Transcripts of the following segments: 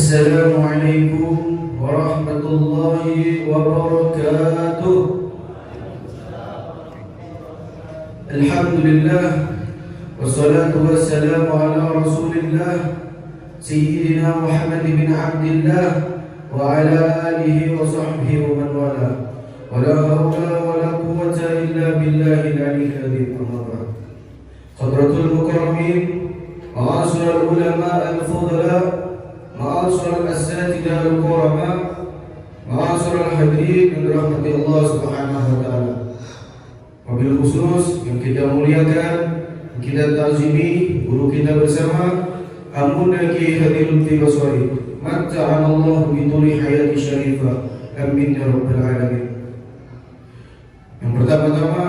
Assalamualaikum warahmatullahi wabarakatuh. Alhamdulillah, wassalatu wassalamu ala rasulillah Sayyidina Muhammad bin Abdillah wa ala alihi wa sahbihi wa man wala. Wa la hawla wa la quwwata illa billahi al-aliyyil azim. Amma ba'd. Hadratul mukarramin, ma'asyiral ulama al-fudala, ma'asyiral asatidah al-kurama, ma'asyiral hadirin yang dirahmati Allah Subhanahu wa taala. Wabil khusus yang kita muliakan, yang kita ta'zimi guru kita bersama Amuna Ki Hadirul Tibaswari. Matta'anallahu bituli hayati syarifah. Amin ya rabbal alamin. Yang pertama-tama,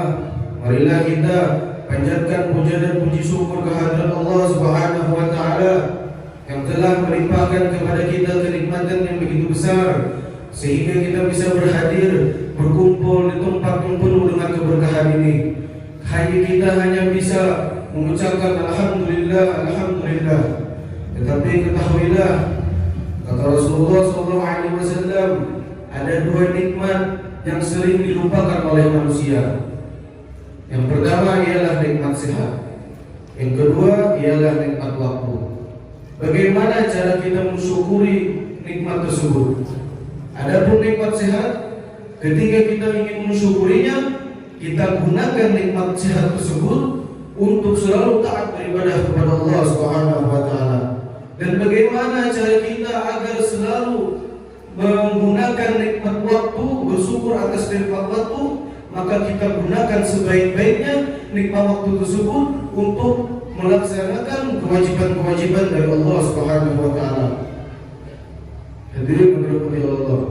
marilah kita panjatkan puja dan puji syukur kehadirat Allah Subhanahu wa taala yang telah melimpahkan kepada kita kenikmatan yang begitu besar sehingga kita bisa berhadir, berkumpul di tempat yang penuh dengan keberkahan ini. Kita hanya bisa mengucapkan alhamdulillah, alhamdulillah. Tetapi ketahuilah, kata Rasulullah SAW, ada dua nikmat yang sering dilupakan oleh manusia. Yang pertama ialah nikmat sehat. Yang kedua ialah nikmat waktu. Bagaimana cara kita mensyukuri nikmat tersebut? Adapun nikmat sehat, ketika kita ingin mensyukurinya, kita gunakan nikmat sehat tersebut untuk selalu taat beribadah kepada Allah Subhanahu wa taala. Dan bagaimana cara kita agar selalu menggunakan nikmat waktu, bersyukur atas nikmat waktu, maka kita gunakan sebaik-baiknya nikmat waktu tersebut untuk melaksanakan kewajiban-kewajiban dari Allah Subhanahu wa taala. Hadirin dirahmati Allah.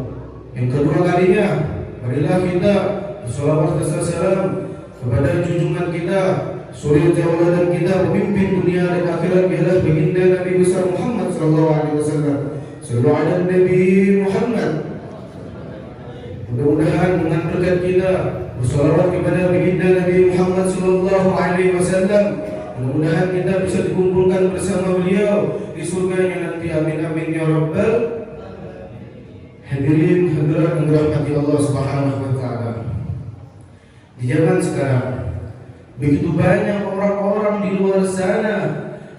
Yang kedua kalinya, marilah kita bersolawat dan salam kepada junjungan kita, suri tauladan kita, pemimpin dunia dan akhirat, ialah baginda Nabi besar Muhammad sallallahu alaihi wasallam. Sallu ala Nabi Muhammad. Mudah-mudahan dengan berkat kita bersolawat kepada baginda Nabi Muhammad sallallahu alaihi wasallam, mudah-mudahan kita bisa dikumpulkan bersama beliau di surganya nanti. Amin amin ya rabbal. Hadirin hadirat yang dirahmati Allah Subhanahu wa taala. Di zaman sekarang begitu banyak orang-orang di luar sana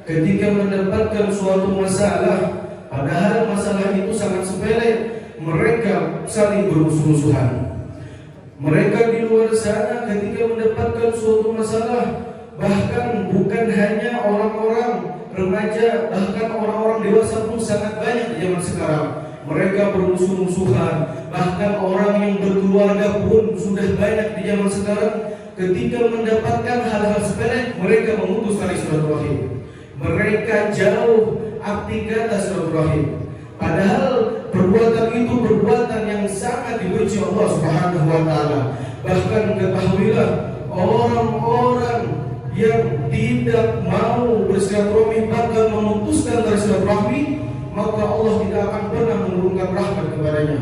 ketika mendapatkan suatu masalah, padahal masalah itu sangat sepele, mereka saling bermusuh-musuhan. Mereka di luar sana ketika mendapatkan suatu masalah, bahkan bukan hanya orang-orang remaja, bahkan orang-orang dewasa pun sangat banyak di zaman sekarang. Mereka bermusuh-musuhan, bahkan orang yang berkeluarga pun sudah banyak di zaman sekarang. Ketika mendapatkan hal-hal sepele, mereka memutus tali silaturahim. Mereka jauh arti kata silaturahim. Padahal perbuatan itu perbuatan yang sangat dibenci Allah Subhanahu wa taala. Bahkan ketahuilah, orang-orang yang tidak mau bersilaturahmi bahkan memutuskan tali silaturahmi, maka Allah tidak akan pernah menurunkan rahmat kepadanya.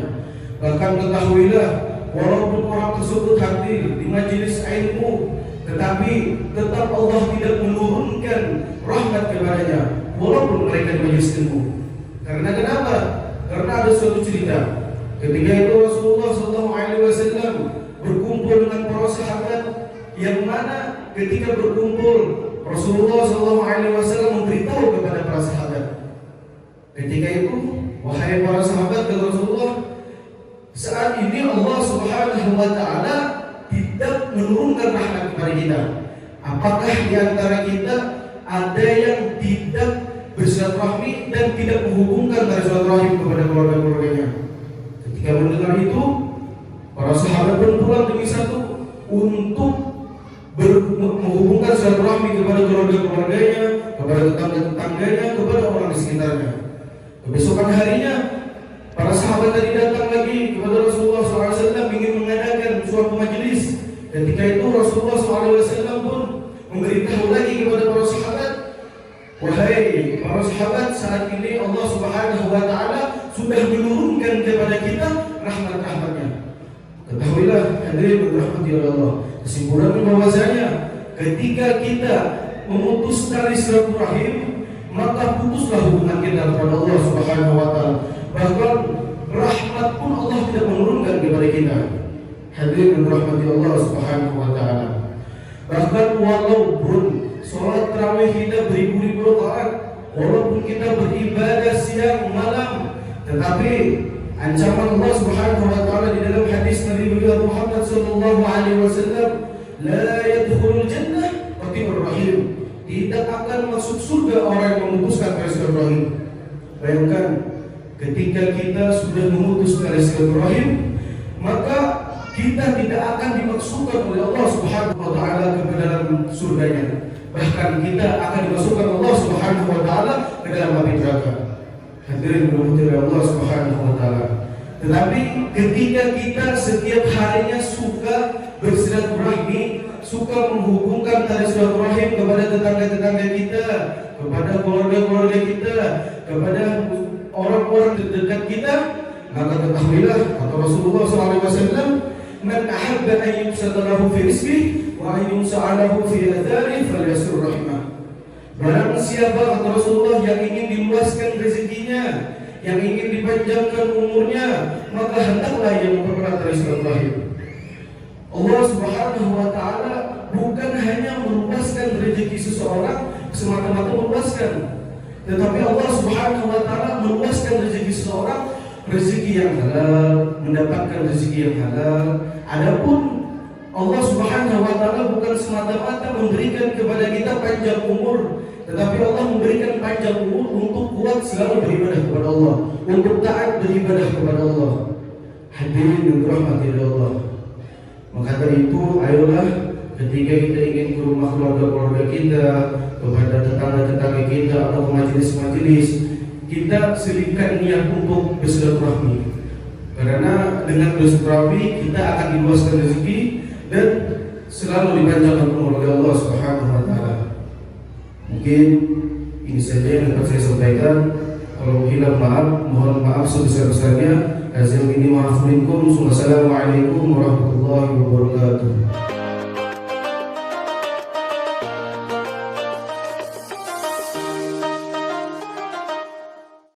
Bahkan ketahuilah, walaupun orang tersebut hadir di majelis ilmu, tetapi tetap Allah tidak menurunkan rahmat kepadanya walaupun mereka di majelis ilmu. Karena kenapa? Karena ada suatu cerita. Ketika itu Rasulullah SAW berkumpul dengan para sahabat, yang mana ketika berkumpul Rasulullah SAW memberitahu kepada para sahabat. Ketika itu, wahai para sahabat, kata Rasulullah, saat ini Allah Subhanahu wa taala tidak menurunkan rahmat kepada kita. Apakah di antara kita ada yang tidak bersilaturahmi dan tidak menghubungkan tali silaturahim kepada keluarga-keluarganya? Ketika mendengar itu, para sahabat pun pulang demi satu untuk menghubungkan silaturahmi kepada keluarga-keluarganya, kepada tetangga-tetangganya, kepada orang di sekitarnya. Kebesokan harinya, para sahabat tadi datang lagi kepada Rasulullah SAW ingin mengadakan suatu majelis. Ketika itu Rasulullah SAW pun memberitahu lagi kepada para sahabat, wahai para sahabat, saat ini Allah Subhanahu wa taala sudah menurunkan kepada kita rahmat-rahmatnya. Ketahuilah hadirin dirahmati Allah, kesimpulan bahwasanya ketika kita memutus tali silaturahim, maka putuslah hubungan kita kepada Allah Subhanahu wa taala. Bahkan rahmat pun Allah tidak menurunkan kepada kita. Hadirin rahmati Allah Subhanahu wa taala. Bahkan walaupun sholat tarawih kita beribu-ribu rakaat, walaupun kita beribadah siang malam, tetapi ancaman Allah Subhanahu wa taala di dalam hadis Nabi Muhammad sallallahu alaihi wasallam, la yadkhulul jannah qati'ur rahim. Tidak akan masuk surga orang yang memutuskan tali silaturahim. Bayangkan ketika kita sudah memutus tali silaturahim, maka kita tidak akan dimasukkan oleh Allah Subhanahu wa taala ke dalam surganya. Bahkan kita akan dimasukkan Allah Subhanahu wa taala ke dalam api neraka. Hadirin dirahmati Allah Subhanahu wa taala. Tetapi ketika kita setiap harinya suka bersilaturahmi, suka menghubungkan tali silaturahim kepada tetangga-tetangga kita, kepada keluarga-keluarga kita, kepada orang-orang terdekat kita, maka ketahuilah kata Rasulullah SAW, man ahabba an yubsata lahu fi rizqihi wa an yunsa'a lahu fi atharihi falyasir rahimah. Barang siapa kata Rasulullah yang ingin diluaskan rezekinya, yang ingin dipanjangkan umurnya, maka hendaklah ia mempererat tali silaturahim. Allah Subhanahu wa taala bukan hanya meluaskan rezeki seseorang semata-mata meluaskan, tetapi Allah Subhanahu wa taala meluaskan rezeki seseorang, rezeki yang halal, mendapatkan rezeki yang halal. Adapun Allah Subhanahu wa taala bukan semata-mata memberikan kepada kita panjang umur, tetapi Allah memberikan panjang umur untuk kuat selalu beribadah kepada Allah, untuk taat beribadah kepada Allah. Hadirin yang dirahmati Allah. Maka dari itu, ayolah ketika kita ingin ke rumah keluarga-keluarga kita, kepada tetangga-tetangga kita atau ke majelis-majelis, kita selipkan niat untuk bersilaturahmi. Karena dengan bersilaturahmi kita akan diluaskan rezeki dan selalu dipanjangkan umur oleh Allah Subhanahu wa taala. Mungkin ini saja yang dapat saya sampaikan. Kalau hilang mohon maaf sebesar-besarnya. Azza wa jalla, Assalamualaikum warahmatullahi wabarakatuh.